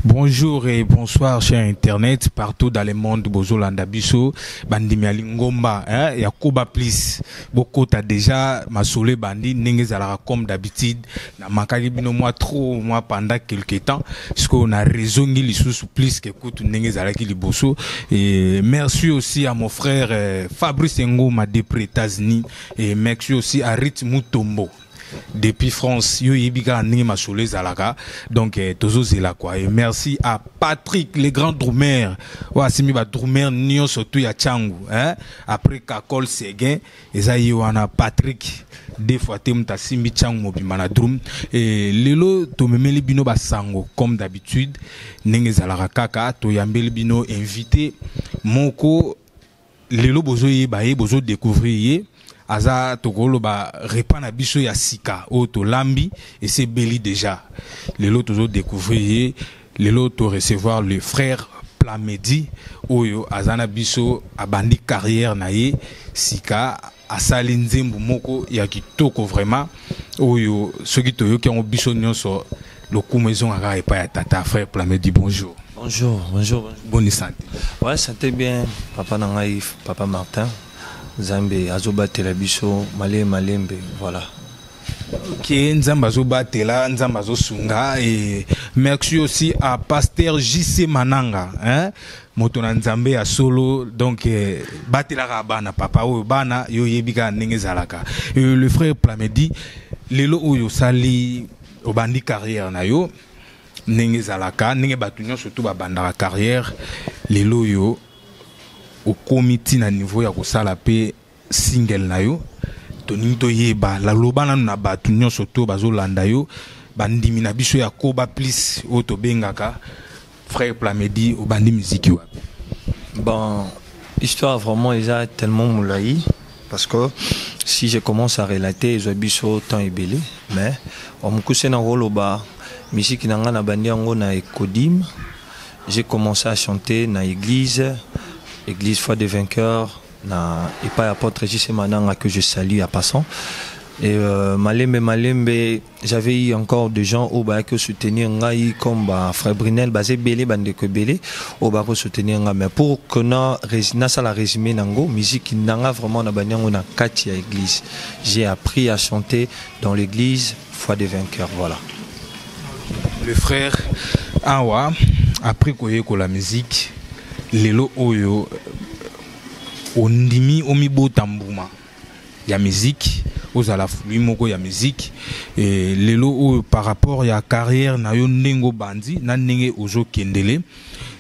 Bonjour et bonsoir chers internet partout dans le monde bozolanda biso bandimi alingomba Yakoba please beaucoup t'as déjà masolé bandi ndenge zalaka comme d'habitude na makaki bino moi trop moi pendant quelques temps parce qu'on a raison li sous plus que écoute ndenge zalaki liboso. Et merci aussi à mon frère Fabrice Ngoma depuis États-Unis et merci aussi à Rit Mutombo depuis France, yo yebika ndenge masolé zalaka donc tozo zela quoi. Et merci à Patrick le grand drummer wa simi ba drummer nyo surtout ya changu après Kakol Seguin eza wana Patrick des fois temta simbi changu mobima na drum et lelo to memeli bino ba sango comme d'habitude ndenge zalaka kaka to yambeli bino invité moko lelo bozo yeba bozo découvrir aza tokolo ba repana biso ya sika o to lambi et c'est beli déjà lelo tozo découvrir lelo to recevoir le frère Plamedi oyo azana biso abandi carrière na ye sika asali nzembo moko ya kitoko vraiment oyo soki toyoki yango biso nyonso lokumu ezongaka epai ya tata frère Plamedi. Bonjour. Bonjour, bonjour. Bonne santé. Ouais, santé bien, papa Nangaïf, papa Martin. Zambe azoba telabiso malembe voilà. Ok, nzamba azoba tela nzamba azosunga. Et merci aussi à pasteur JC Mananga motona nzambe ya solo donc batela bana papa oyo bana yo yebika ndenge zalaka. Le frère Plamedi lelo oyo sali obandi carrière na yo ndenge zalaka ndenge batunyo surtout ba banda carrière lelo yo au comité na niveau ya kosala pe single na yo toni to yeba la lobana na batu nyonso to bazolanda yo bandimi na biso ya Yakoba please o to bengaka frère Plamedi au bandi musique wa. Bon, histoire vraiment est tellement moulaï parce que si je commence à relater je biso temps ebelé mais on mukuse na roloba musique na nga na bandi yango na Ekodim. J'ai commencé à chanter na église Foi des Vainqueurs, et pas apôtre J.C. Mananga que je salue à passant. Et Malembe, j'avais eu encore des gens au bas que soutenir ngai comme frère Brunel, basé belé bande que belé au bas que soutenir ngai. Mais pour que na ça la résumé nango musique nanga vraiment na banyango na kati à église. J'ai appris à chanter dans l'église Foi des Vainqueurs, voilà. Le frère Awa après ko la musique lelo oyo ondimi omibota mbuma ya musique ozala flui moko ya musique et lelo oyo par rapport ya carrière na yo ndengo bandi na ndenge ozo kendele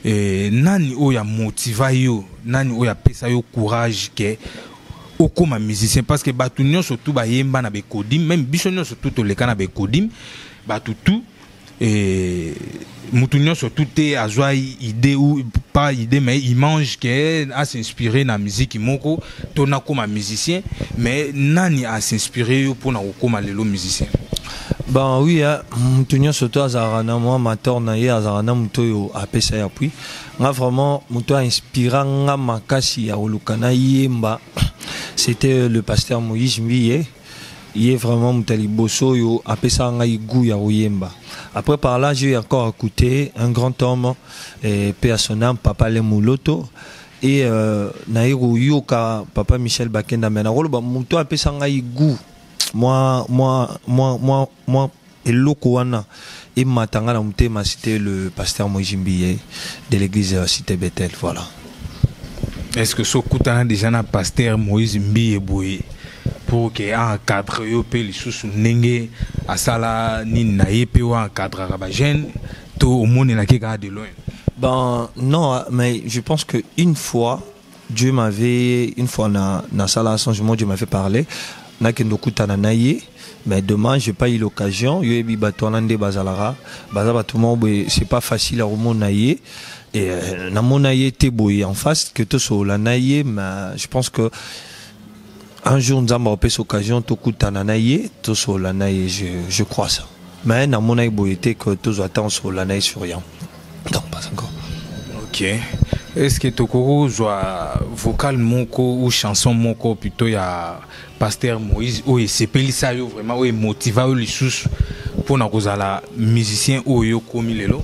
et nani oya motiva yo nani oya pesa yo courage ke okoma musicien parce que batu nyonso tout ba yemba na be kodim même biso nyonso tout oleka na be kodim batu tout et Moutounion surtout est à joie idée ou pas idée mais il mange qui a s'inspiré dans la musique moko tona comme un musicien mais nani a s'inspiré pour na comme le musicien. Ben oui Moutounion surtout azarana moi mateur na ye azarana muto a pesa ya puis nga vraiment muto inspirant nga makasi ya olukana yemba c'était le pasteur Moïse Mbiye. Il est vraiment Moutali Bosso yo apesa nga igu ya oyemba. Après par là j'ai encore écouté un grand homme et paix à son âme papa Lemouloto et naïro yoka papa Michel Bakenda mena rolo ba muto apesa nga igu moi eloko wana et matanga na mutema c'était le pasteur Moïse Mbiye de l'église Cité Bethel, voilà. Est-ce que sokutana déjà na pasteur Moïse Mbiye boye pour que un cadre yo pe li susu ndenge asala ni na yepe wa cadre ba jeune to au monde na keka de loin? Ben non mais je pense que une fois na sala changement Dieu m'avait parlé na kendo kutana na ye mais demain j'ai pas eu l'occasion yo ebi batwanande bazalara bazaba tout monde c'est pas facile à remonter na ye et na mona ye te boy en face que to so la na ye mais je pense que un jour nous avons eu l'occasion de Tananaye, tout sur l'anaïe, je crois ça. Mais dans mon aïe que tous attendent sur l'anaïe sur rien. Non, pas encore. Ok. Est-ce que Tokoro joue vocal moko ou chanson moko plutôt ya pasteur Moïse ou c'est pelisa yo vraiment ou motiva les sous pour na kozala musicien ou yo komi lelo?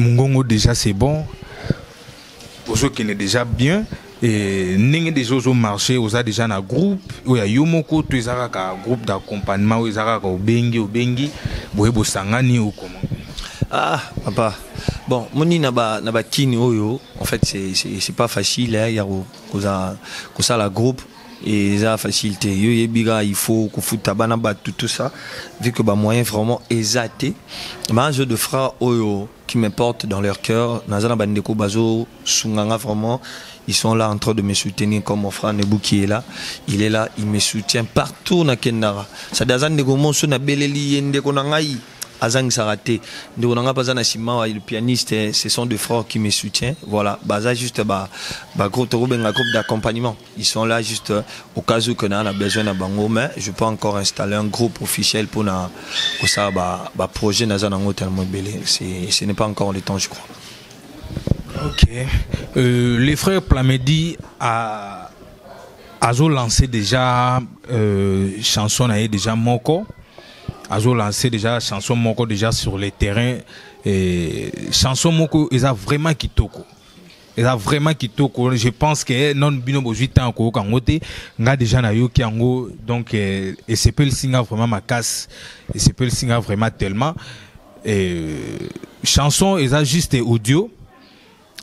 Mungongo déjà c'est bon. Bozo qui est déjà bien. Et n'engé déjà au marché, aux a déjà un groupe. Où il y a Yomoko, tu es un groupe d'accompagnement, où il y a un Obengi, Boebo Sangani ou comment. Ah, papa. Bon, moni naba kini oyo. En fait, c'est pas facile. Il y a ça la groupe. Et ça facilité. Yo yebiga il faut qu'on foute tabana tout ça. Vu que bah moyen vraiment exaté. Mais un jeu de frères oyo qui me portent dans leur cœur. Nazana bandeko bazo sunganga vraiment. Ils sont là en train de me soutenir comme mon frère Nebou qui est là. Il est là, il me soutient partout na Kendara. Ça dazan nego monso na beleli yende konangai. Azang Sarate, le pianiste, ce sont deux frères qui me soutiennent. Voilà, baza juste groupe d'accompagnement. Ils sont là juste au cas où on a besoin de bango, mais je peux encore installer un groupe officiel pour ça projet nazanango tellement belé. Ce n'est pas encore le temps, je crois. Ok. Les frères Plamedi a lancé déjà chanson déjà Moko. Azo lancé déjà chanson Moko déjà sur les terrains. Chanson Moko, ils a vraiment kitoko. Ils a vraiment kitoko. Je pense que non bino bojuit en ko kangote nga déjà na yo ki ango donc et c'est peut le singer vraiment ma casse et c'est peut le singer vraiment tellement chanson ils a juste audio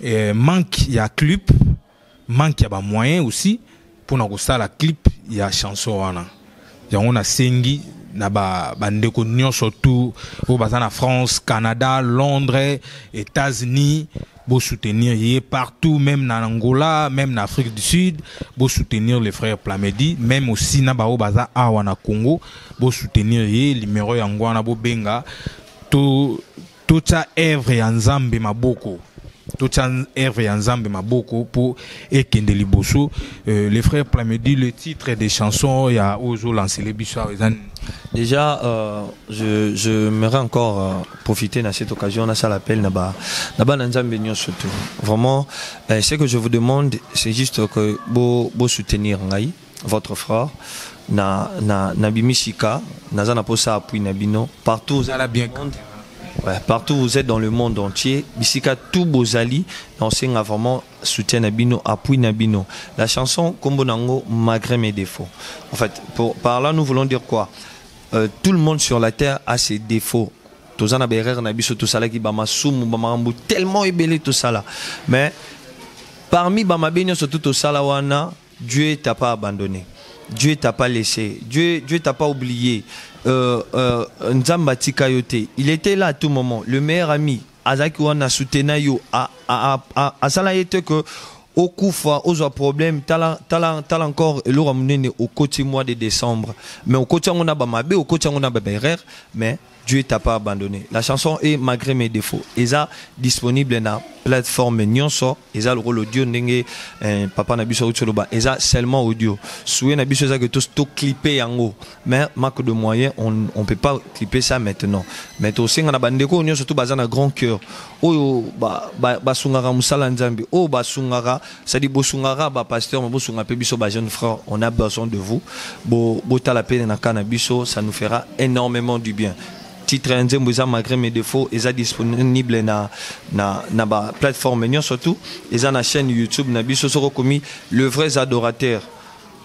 et manque il y a clip manque il y a ba moyen aussi pour na ko ça la clip il y a chanson wana ya on a sengi na bandeko nyonso tout au bazana France, Canada, Londres, États-Unis, pour soutenir y partout même en Angola, même en Afrique du Sud, pour soutenir les frères Plamedi, même aussi na bao baza awana Congo, pour soutenir y numéro yangwana bo benga tout ça œuvre en Zambie maboko. Tout ça œuvre en Zambie maboko pour ekende liboso. Les frères Plamedi, le titre des chansons il y a ozo lancé les bichons. Déjà, je m'aimerais encore profiter de cette occasion, ça l'appelle Naba Nzambe surtout. Vraiment, ce que je vous demande, c'est juste que vous soutenir Ngai, votre frère, na bimisika, nazana posa appui nabino, partout vous êtes bien. Ouais, partout où vous êtes dans le monde entier, bisika tout bozali, enseigne vraiment soutien nabino, appui nabino. La chanson Kombo Nango malgré mes défauts. En fait, par là nous voulons dire quoi? Tout le monde sur la terre a ses défauts. Tozana berer nabiso tout ça là qui bama soum bama tellement ébélé tout ça là. Mais parmi bama benyo surtout tout ça là wana, Dieu t'a pas abandonné. Dieu t'a pas laissé. Dieu t'a pas oublié. Nzamba tika yote. Il était là à tout moment. Le meilleur ami. Azaki wana soutena yo a sala yete que au Koufa, aux problèmes, t'as encore le ramené au côté mois de décembre. Mais au côté on a Bamabé, au côté on a Baberer, mais Dieu t'a pas abandonné. La chanson est malgré mes défauts. Et ça disponible dans la plateforme Nyonso. Et ça le rôle audio n'engé papa nabiso utoloba. Et ça seulement audio. Soué nabiso ça que tout clipper en haut. Mais manque de moyens, on peut pas clipper ça maintenant. Mais aussi on a bandeko Nyonso surtout basé dans grand cœur. Oh ba sungara musala nzambi. Oh ba sungara, ça dit bo sungara ba pasteur bo sunga pe biso ba jeune frère. On a besoin de vous. Bo la peine na canabiso, ça nous fera énormément du bien. Titre Nzemboza malgré mes défauts, ils sont disponibles na plateforme surtout, ils ont na chaîne YouTube na biso soko komi le vrai adorateur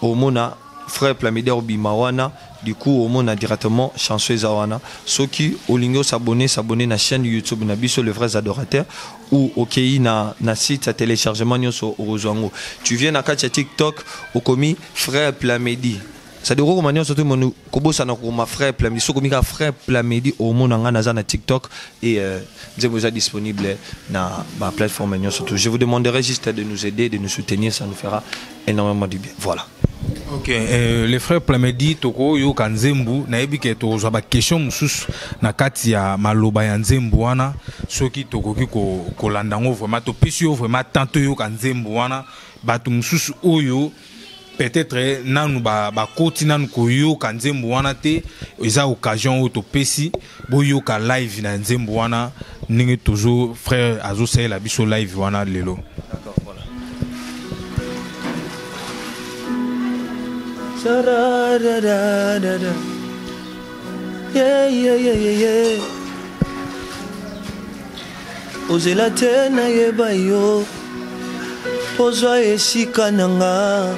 au mona frère Plamedi Obimawana du coup au mona directement chanson zawana ceux qui au lingo s'abonner na chaîne YouTube na biso le vrai adorateur ou OK na site à téléchargement nyoso ozwango tu viens na katia TikTok au komi frère Plamedi. Ça dit comment surtout mon kobosa na ma frère Plamedi so komika frère Plamedi au monde na TikTok et vous êtes disponible na ma plateforme surtout. Je vous demanderai juste de nous aider, de nous soutenir, ça nous fera énormément du bien. Voilà. Ok, les frères Plamedi toko yo kanzembu na ebi ke to ba question mususu na kati ya maloba ya nzembu wana soki toko ki ko landango vraiment to pesi yo vraiment tanto yo kanzembu wana batu mususu oyo peut-être nanu ba koti nanu koyo ka nzembo wana te eza occasion o to pesi boyo ka live na nzembo wana ninge toujours frère azo sey la biso live wana lelo. D'accord, voilà. ozela te nayeba yo ozwa esika nanga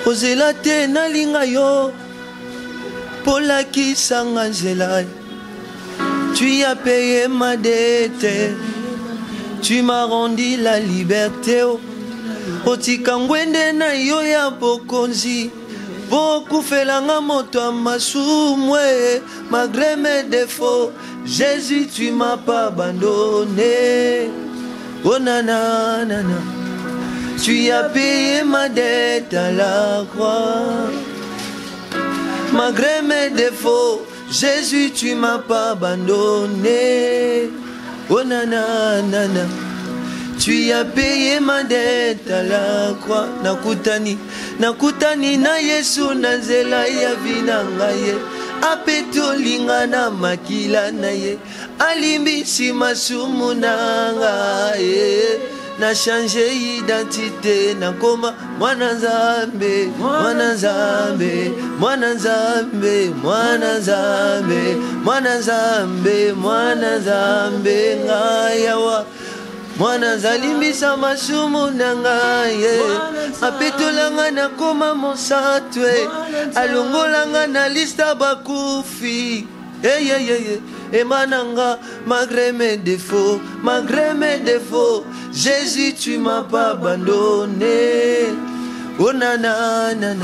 ozela te nalinga yo polakisanga nzela. Tu as payé ma dette, tu m'as rendu la liberté. Otika ngwende na yo ya bokonzi bokufelanga moto ya masumwe. Malgré mes défauts, Jésus tu m'as pas abandonné. Oh nanana, tu as payé ma dette à la croix. Malgré mes défauts, Jésus tu m'as pas abandonné. Oh nanana, tu as payé ma dette à la croix. Nakutani na Yesu na nzela ya vina ngaye. Apeto linga na makila na ye. Alimbisi masumu na ngaye. Na change identité na koma mwana nzambe, mwana nzambe, mwana nzambe, mwana nzambe, mwana nzambe, mwana nzambe ngayawa. Mwana zalimbisa masumu na ngaye. Apetolanga na koma mosatwe. Alongolanga na lista bakufi. Emananga, malgré mes défauts, Jésus tu m'as pas abandonné. Oh nanana,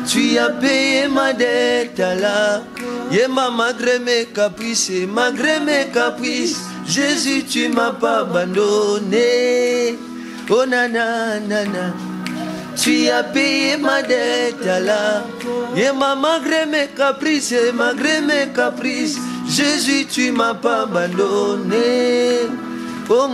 tu as payé ma dette à la Yema, malgré mes caprices, Jésus tu m'as pas abandonné. Oh nanana, tu as payé ma dette à la Yema, malgré mes caprices, Jésus tu m'as pas abandonné. Oh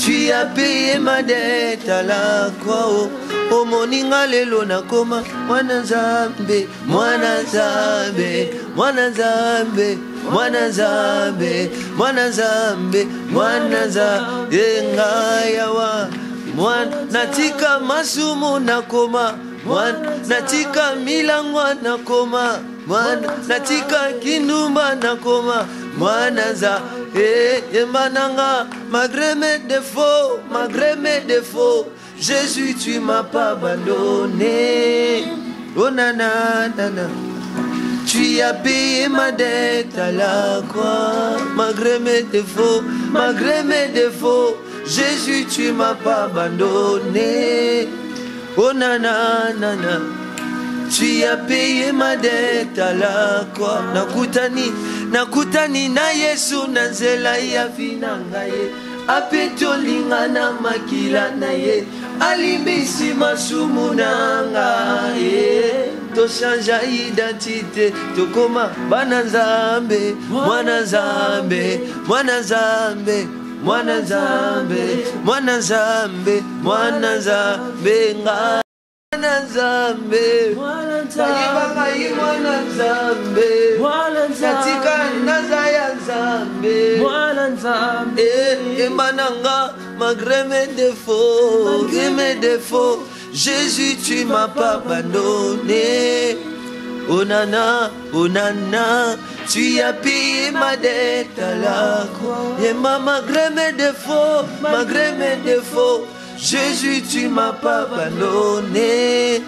tu as payé ma dette à la croix. Oh moninga lelo nakoma mwana nzambe, mwana nzambe, mwana nzambe, mwana nzambe, mwana nzambe, mwana nzambe ngayawa. Mwana natika masumu nakoma, mwana natika milangwa nakoma, mwana natika kinumba nakoma, mwana za emananga. Malgré mes défauts, Jésus tu m'as pas abandonné. Oh nanana, tu as payé ma dette à la croix. Malgré mes défauts, Jésus tu m'as pas abandonné. Oh nanana, tu as payé ma dette à la croix. Nakutani na Yesu na nzela ya vina ngaye. Apeto linga na makila na ye. Alimbisi masumu na ngaye. To chanja identité, to koma bana nzambe, mwana nzambe, mwana nzambe, mwana nzambe, mwana nzambe, mwana nzambe ngaye. Mwana nzambe, sayibanga yi mwana nzambe, natika nazaya nzambe, emananga. Malgré mes défauts, Jésus tu m'as pas abandonné. Oh nana, tu as payé ma dette à la croix. Et malgré mes défauts, Jésus tu m'as pas abandonné.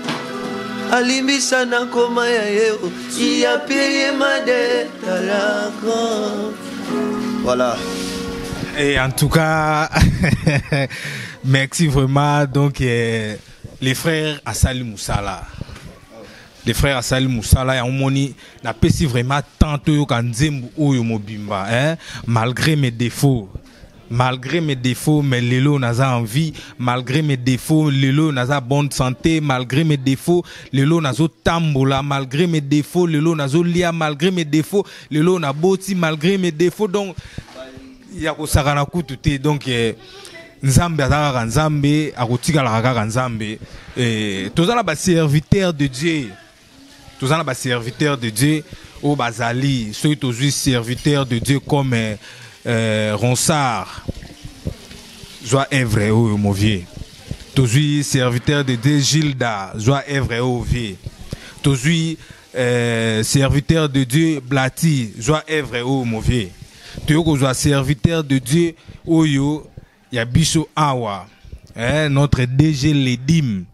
Alimbisa na koma ya yeo, il a payé ma dette à la croix. Voilà. Et en tout cas, merci vraiment. Donc, les frères Asali Moussala. Les frères Asali Moussala, n'a pas si vraiment tant mobimba, hein, malgré mes défauts. Malgré mes défauts, mais Lelo n'a pas envie. Malgré mes défauts, Lelo n'a pas bonne santé. Malgré mes défauts, Lelo n'a pas tambola. Malgré mes défauts, Lelo n'a pas lia. Malgré mes défauts, Lelo n'a pas boti. Malgré mes défauts, donc il y a ko sakana kututé. Donc Nzambe azaka Nzambe, akotika la kaka Nzambe. Tous les ba serviteurs de Dieu. Tous les ba serviteurs de Dieu. Au Bazali, ceux tous les serviteurs de Dieu comme Ronsard, joie est vrai au Mauvier. Toujours serviteur de Dieu Gilda, joie est vrai au Vieux. Toujours serviteur de Dieu Blati, joie est vrai au Mauvier. Théo serviteur de Dieu, Oyo, Yabiso Awa, notre DG Ledim,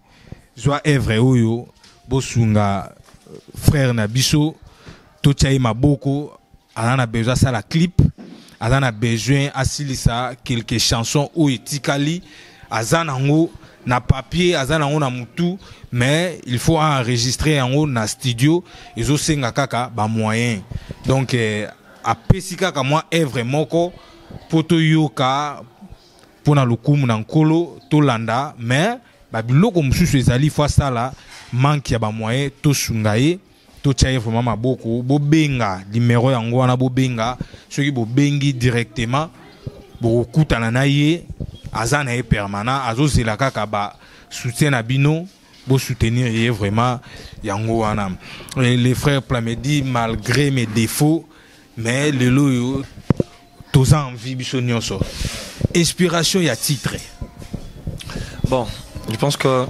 Zoa Evre Oyo, Bosunga, frère Nabiso, Tochaï Maboko, Alana besoin ça la clip, Alana besoin asilisa quelques chansons ou etikali, Azanango, na papier, Azanango na mutu, mais il faut enregistrer en haut na studio, ils ont senga kaka, ba moyen. Donc, a pesika ka moi Evre Moko, poto yoka, pona lukumu na nkolo, tolanda, mais, babiloko mususu ezali fois ça là, manque ya ba moyen, to sungaye, to tchaye vraiment maboko, bo benga, numéro yango wana bo benga, ceux qui bo bengi directement, bo kutana na ye, azana e permanent, azo zela kaka ba soutien na bino, bo soutenir ye vraiment yango wana. Les frères Plamedi, malgré mes défauts, mais le loyo, tous envie biso nyonso. Inspiration ya titre. Bon, je pense que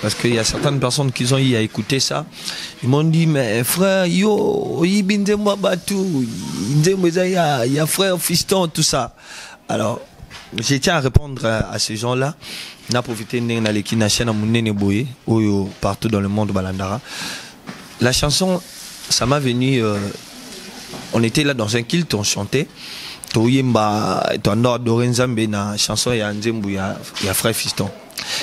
parce qu'il y a certaines personnes qui ont eu à écouter ça. Ils m'ont dit, mais frère, yo, il y a frère, fiston, tout ça. Alors, je tiens à répondre à ces gens-là. On a profité de la chaîne partout dans le monde balandara. La chanson, ça m'a venu. On était là dans un kilt, on chantait. Toyemba, Nzambe na chanson ya Nzembu ya frère fiston.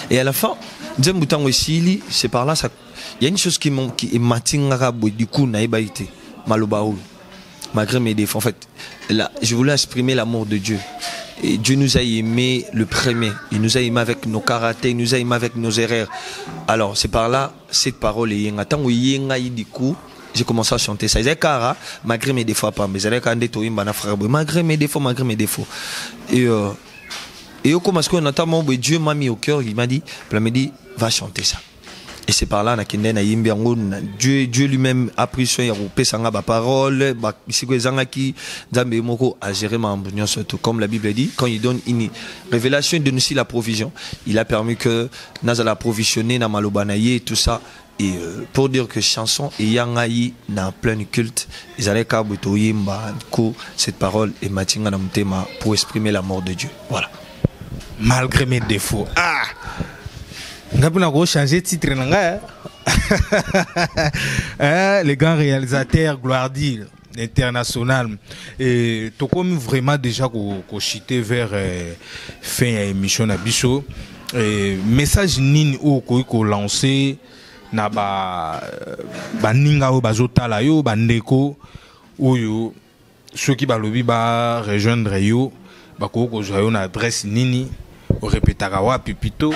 Et à la fin, Nzembu tango sili, c'est par là ça. Il y a une chose qui m'attingera du coup naïbaïté, malobaou. Malgré mes défauts, en fait, là, je voulais exprimer l'amour de Dieu. Et Dieu nous a aimés le premier. Il nous a aimés avec nos karatés, il nous a aimés avec nos erreurs. Alors, c'est par là, cette parole est yenga. Tango yenga du coup, j'ai commencé à chanter ça. Malgré mes défauts, malgré mes défauts, malgré mes défauts. Et comme notamment Dieu m'a mis au cœur, il m'a dit, va chanter ça. Et c'est par là Dieu lui-même a pris soin de la parole, a géré ma surtout. Comme la Bible dit, quand il donne une révélation, il donne aussi la provision. Il a permis que Nazala provisionné na malobanaye et tout ça. Et pour dire que chanson et yangaï na plein culte, ils allaient cette parole et matinga na mutema pour exprimer l'amour de Dieu. Voilà. Malgré mes défauts. Ah! Ngapuna ko changer titre nanga. Les grands réalisateurs Gloire-Dil international et to comme vraiment déjà ko chiter vers fin émission na biso et message nini o ko lancer na ba ninga o bazotala yo bandeko oyo ceux qui balobi ba rejoindre yo ba ko joyo na adresse nini o répétera wapi plutôt.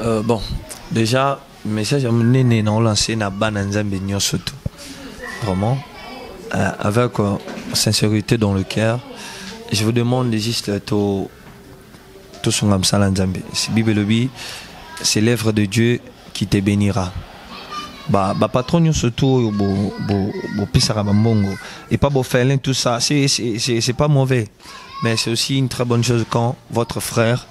Bon, déjà, le message à mon non lancé na bananzambe surtout. Vraiment, avec sincérité dans le cœur, je vous demande juste tout son âme salanzambe. C'est Bible c'est l'œuvre de Dieu qui te bénira. Bah patron surtout bo pisara mbongo et pas bo faire tout ça, c'est pas mauvais, mais c'est aussi une très bonne chose quand votre frère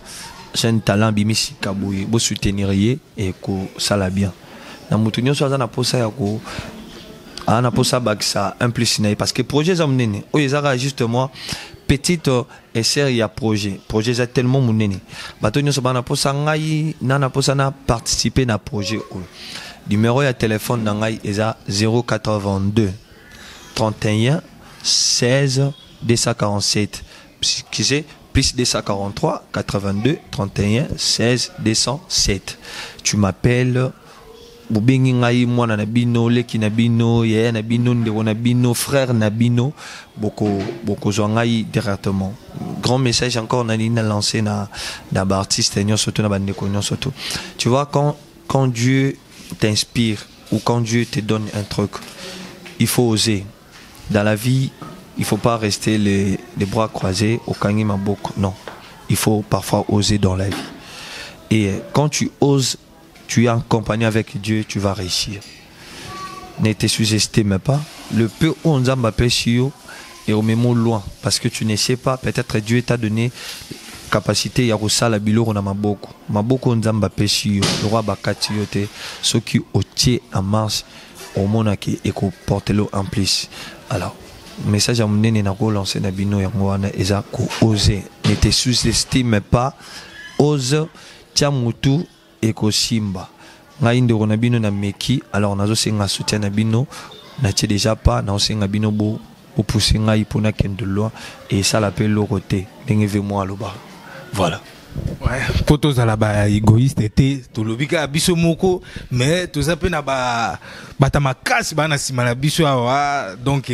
j'ai un talent bimisi kabouye bo soutenir et ko sala bien na mutu nyonso azana posa ya ko ana posa baksa un plus na parce que projet zamnene o ezara justement petite et sérieux projet za tellement munene bato nyonso bana posa ngai nana posa na participer na projet o numéro ya téléphone na ngai eza 082 31 16 247 qui c'est plus 243 82 31 16 207. Tu m'appelles Boubingi ngai mwana na bino leki na bino yaya na bino ndeko na bino frère na bino boko ngai directement. Grand message encore na lancé na artiste surtout na bandeko surtout. Tu vois quand Dieu t'inspire ou quand Dieu te donne un truc, il faut oser. Dans la vie, il ne faut pas rester les bras croisés au kangi maboko. Non, il faut parfois oser dans la vie. Et quand tu oses, tu es en compagnie avec Dieu, tu vas réussir. Ne te sous-estime pas. Le peu où on a sur et au même loin, parce que tu ne sais pas, peut-être Dieu t'a donné capacité ya kosala biloko na maboko. Maboko nzamba pesio, le roi bakati yote, ceux qui otier en marche. au monde qui et qu'on porte l'eau en plus. Alors message à mon nez n'a pas lancé na bino ya ngwana eza ko oser, ne te sous-estime pas, ose tia mutu et ko simba ngai ndeko na bino na meki. Alors nazo senga soutien na bino na tie déjà pas na senga bino bo au pousser ngai pour na ken de loi et ça l'appelle le côté ndenge moi loba. Voilà. Ouais, photos à la ba égoïste était to lobika biso moko mais to zape na ba batamakasi bana sima na biso awa donc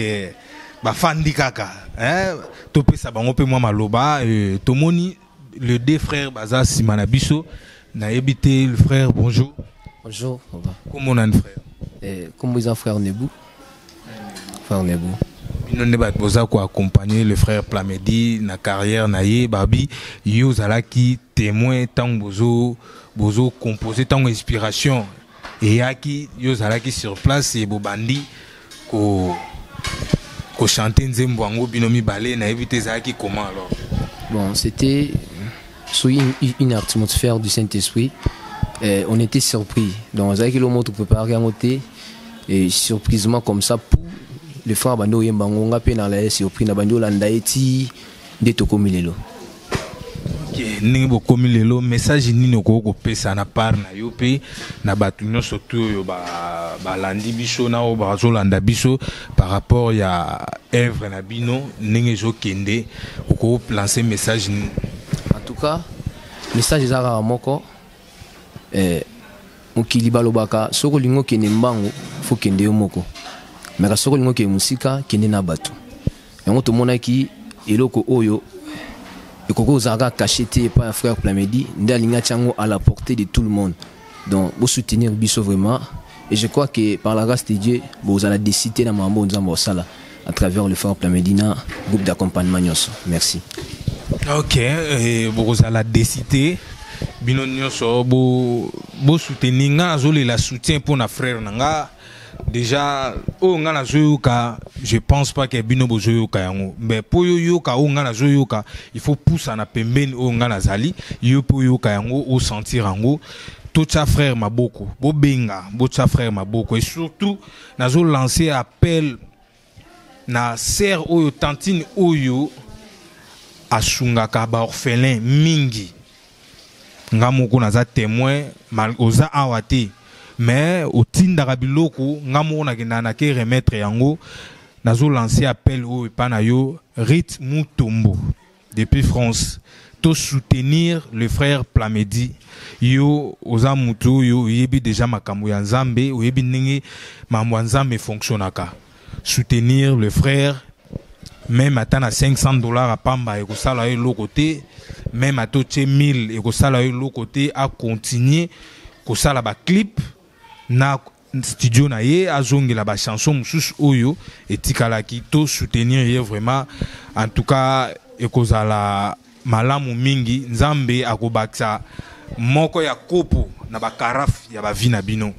ba fandi kaka hein to pesa bango pe moi maloba to moni le deux frères baza sima na biso na ebité le frère bonjour. Bonjour. Comment on a un frère? Comment ils ont frère Nebou? Frère Nebou. Nous avons accompagné le frère Plamedi na carrière naie Babi yo zalaki témoin tant bozo composé tant inspiration et yaki yo zalaki sur place et bobandi ko chanter nzembo ngo binomi balé na éviter zalaki comment alors? Bon, c'était sur une atmosphère du Saint-Esprit. On était surpris. Donc zalaki le mot peut pas rien noter et surprisement comme ça pour le frère bando yembango ngape na la surpris na bando landa eti de tokomilelo. OK, ningi bokomilelo message nini ko pesa na part na yo pe na batu nyonso surtout yo ba landi biso na o ba zo landa biso par rapport ya œuvre na bino ningi zo kende ko lancer message ni. En tout cas, message za moko mokili balobaka soko lingo kene mbango faut kende yo moko. Mais ka soko lingo ke musika kende na bato yango to monaki eloko oyo ekoko zaka cacheté par frère Plamedi ndalinga tiango à la portée de tout le monde. Donc vous soutenir biso vraiment et je crois que par la grâce de Dieu vous allez décider na mambo nzambo sala à travers le frère Plamedi na groupe d'accompagnement nyonso. Merci. OK, vous allez décider bino nyonso bo soutenir nga zoli la soutien pour na frère nanga. Déjà o ngana zoyoka je pense pas que bino bozoyoka yango mais pour yoka o ngana zoyoka il faut pousser na pembeni o ngana zali yo pour yoka yango o sentir yango tout ça frère maboko bo benga bo ça frère maboko et surtout nazo lancer appel na sœur oyo tantine oyo asungaka ba orphelin mingi ngamoko naza témoin mal oza awate mais au tinda biloko ngamo na kinana ke remettre yango nazo lancer appel au panayo Rit Mutombo depuis France to soutenir le frère Plamedi yo oza mutu yo yebi déjà makambo ya Nzambe oyebi ndenge mambo ya Nzambe fonctionnaka soutenir le frère même atana $500 à pamba et ko sala yo lokoté même à toche 1000 et ko sala yo lokoté à continuer ko sala ba clip na studio na ye azongela ba chanson mususu oyo etikala ki to soutenir ye vraiment en tout cas ekozala malamu mingi Nzambe akobakisa moko ya kopo na ba karaf ya ba vina bino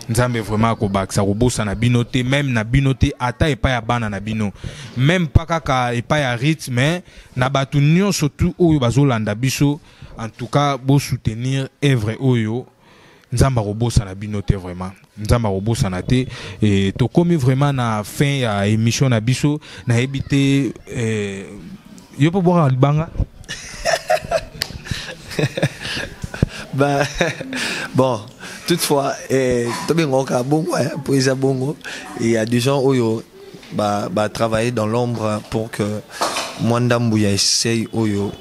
Nzambe vraiment akobakisa kobosa na bino te même na bino te ata epa ya bana na bino même pas kaka epa ya rythme na batu nyonso tu oyo bazolanda biso en tout cas bo soutenir œuvre oyo Nzamba robosa na binote vraiment Nzamba robosa na te et to komi vraiment na fin ya émission na biso na ebité yo po boire albanga bah bon toutefois tobengoka bongo pour isa bongo il y a des gens oyo ba travailler dans l'ombre pour que Mwandambu ya essaye oyo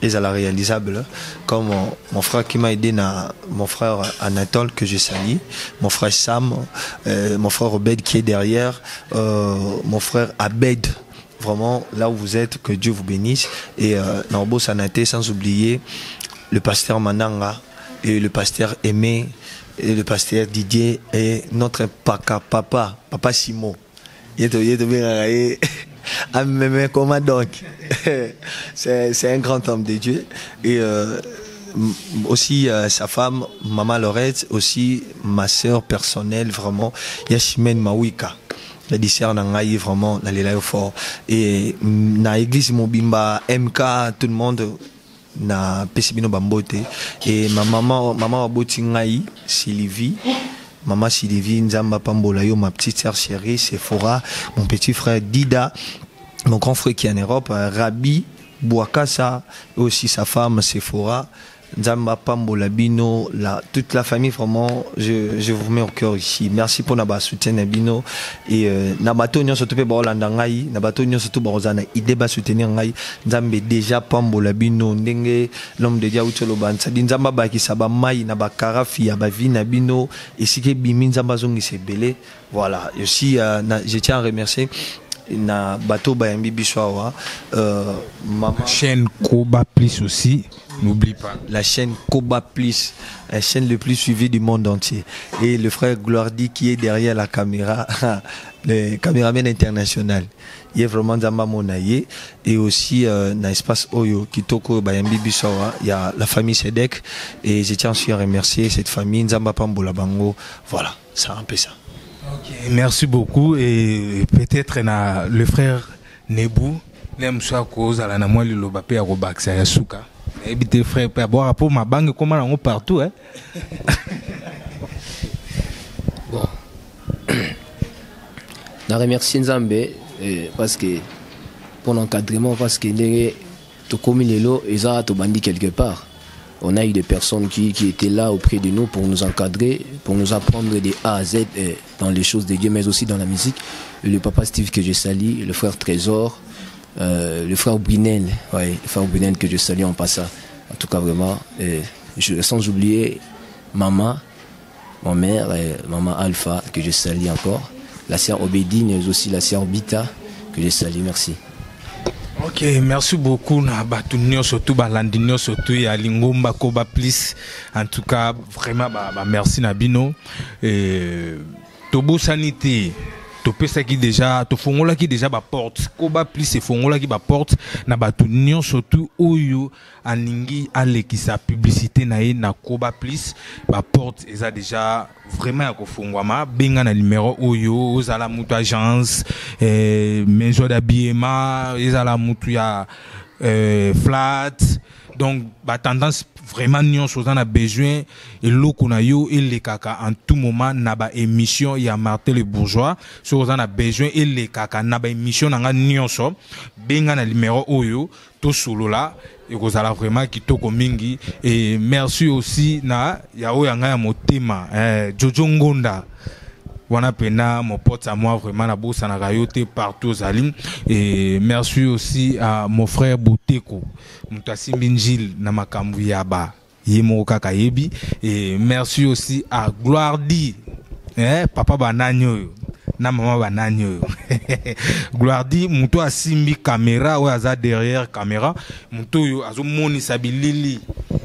et à la réalisable comme mon frère qui m'a aidé mon frère Anatole que je salue, mon frère Sam, mon frère Obed qui est derrière, mon frère Abed, vraiment là où vous êtes, que Dieu vous bénisse, et Norbo Sanaté, sans oublier le pasteur Mananga et le pasteur Aimé et le pasteur Didier et notre papa Simon. Mais comment donc? C'est un grand homme de Dieu. Et aussi sa femme, Maman Lorette, aussi ma sœur personnelle, vraiment, Yashimen Mawika. La dissert nangaï vraiment dans les fort. Et na église Mobimba, MK, tout le monde na Pesibino Bambote. Et ma maman Waboti Ngaï, Sylvie, maman Sylvie, Nzamba Pambola yo, ma petite sœur chérie, Sephora, mon petit frère Dida, mon grand frère qui est en Europe, Rabi, Bouakassa, et aussi sa femme Sephora, Nzamba Pambola Bino, toute la famille, vraiment, je vous mets au cœur ici. Merci pour notre soutien Bino. Et Nabato Nyon surtout pour Hollanda Ngai, Nabato Nyon surtout pour Rosana, idée ba soutenir Ngai, Nzambe déjà Pambola Bino, Ndenge, l'homme de Diaoucho Ban, ça dit Nzamba Baki Saba Mai, Nabakarafi, Abavina Bino, et si que Bimi Nzamba Zongi c'est belé. Voilà. Et aussi, je tiens à remercier na bateau bayambi biswawa maman chaîne Koba Plus aussi, n'oublie pas la chaîne Koba Plus, la chaîne le plus suivie du monde entier, et le frère Gloirdi qui est derrière la caméra le caméraman international, il est vraiment Nzamba Monaye. Et aussi dans l'espace Oyo Kitoko bayambi biswawa il y a la famille Sedek, et je tiens aussi à remercier cette famille Nzamba Pambola Bango. Voilà, c'est un peu ça. Okay, merci beaucoup. Et peut-être le frère Nebou l'aime soit cause à la namoi le lobapé à Robax à Yasuka. Et bien frère pour avoir rapport ma banque comment on partout hein. Bon. Je remercie Nzambe parce que pour l'encadrement, parce que tout comme les lots ils ont tout bandit quelque part. On a eu des personnes qui étaient là auprès de nous pour nous encadrer, pour nous apprendre des A à Z dans les choses de Dieu, mais aussi dans la musique. Le papa Steve que je salue, le frère Trésor, le frère Brunel, ouais, le frère Brunel que je salue en passant. En tout cas, vraiment, sans oublier maman, ma mère, maman Alpha, que je salue encore, la sœur Obédine, mais aussi la sœur Bita, que je salue. Merci. Ok, merci beaucoup na batunio surtout balandinio surtout ya Lingomba Koba Plus. En tout cas, vraiment merci Nabino. Tobo sanité. Topé ça qui déjà, to fongola qui déjà ba porte. Koba Plus c'est fongola qui ba porte na batunio surtout oyo aningi ale qui sa publicité na Koba Plus ba porte eza déjà vraiment à kofungwama benga na numéro oyo ozala mutu agence maison d'habillement ezala mutu ya flat donc ba tendance vraiment nion chose on a besoin et loko na yo et les kaka en tout moment na ba émission ya Martin le bourgeois chose on a besoin et les kaka na ba émission na nion so benga na numéro oyo to solo là et kozala vraiment kitoko mingi. Et merci aussi na yao yanga ya motema Jojo Ngonda wana pena mon pote à moi vraiment na bossa na rayote partout aux alim. Et merci aussi à mon frère Bouteko Mutasi Minjil na makambu yaba yemo kaka yebi. Et merci aussi à Gloirdi papa bananyo na maman bananyo Gloirdi muto asimbi caméra ou aza derrière caméra muto yo azo moni sabilili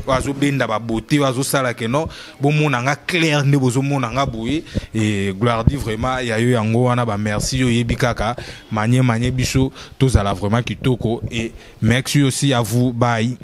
azo benda ba beauté azo sala ke no bo mona nga clair ne bozo mona nga boye. Et Gloirdi vraiment ya yo yango wana ba merci yo yebi kaka manye biso tozala vraiment kitoko. Et merci aussi à vous, bye.